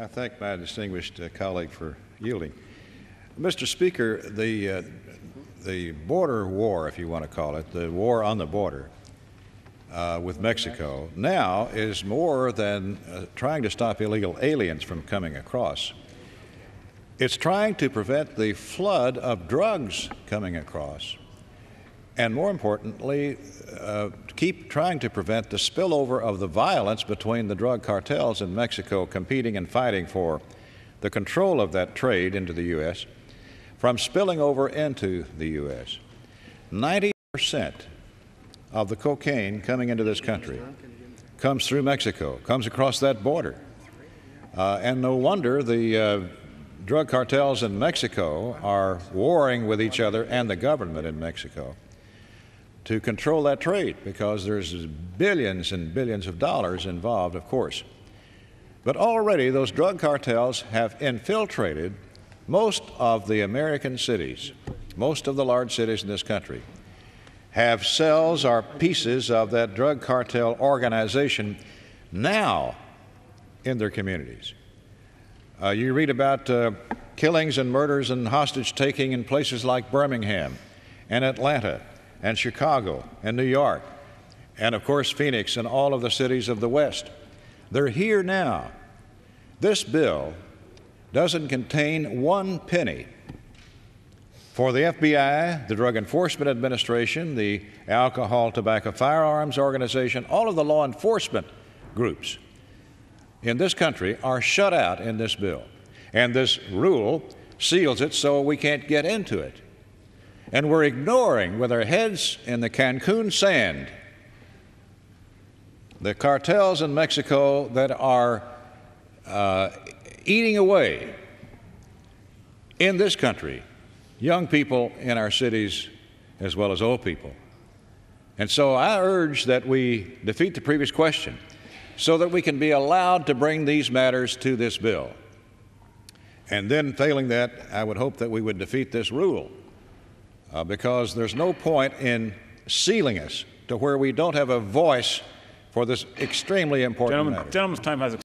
I thank my distinguished colleague for yielding. Mr. Speaker, the border war, if you want to call it, the war on the border with Mexico now is more than trying to stop illegal aliens from coming across. It's trying to prevent the flood of drugs coming across, and more importantly, keep trying to prevent the spillover of the violence between the drug cartels in Mexico competing and fighting for the control of that trade into the U.S. from spilling over into the U.S. 90% of the cocaine coming into this country comes through Mexico, comes across that border. And no wonder the drug cartels in Mexico are warring with each other and the government in Mexico to control that trade, because there's billions and billions of dollars involved, of course. But already those drug cartels have infiltrated most of the American cities. Most of the large cities in this country have cells or pieces of that drug cartel organization now in their communities. You read about killings and murders and hostage-taking in places like Birmingham and Atlanta and Chicago and New York and, of course, Phoenix and all of the cities of the West. They're here now. This bill doesn't contain one penny for the FBI, the Drug Enforcement Administration, the Alcohol, Tobacco, Firearms Organization. All of the law enforcement groups in this country are shut out in this bill. And this rule seals it so we can't get into it. And we're ignoring, with our heads in the Cancun sand, the cartels in Mexico that are eating away in this country, young people in our cities as well as old people. And so I urge that we defeat the previous question so that we can be allowed to bring these matters to this bill. And then, failing that, I would hope that we would defeat this rule, because there's no point in sealing us to where we don't have a voice for this extremely important matter. Gentleman's time has expired.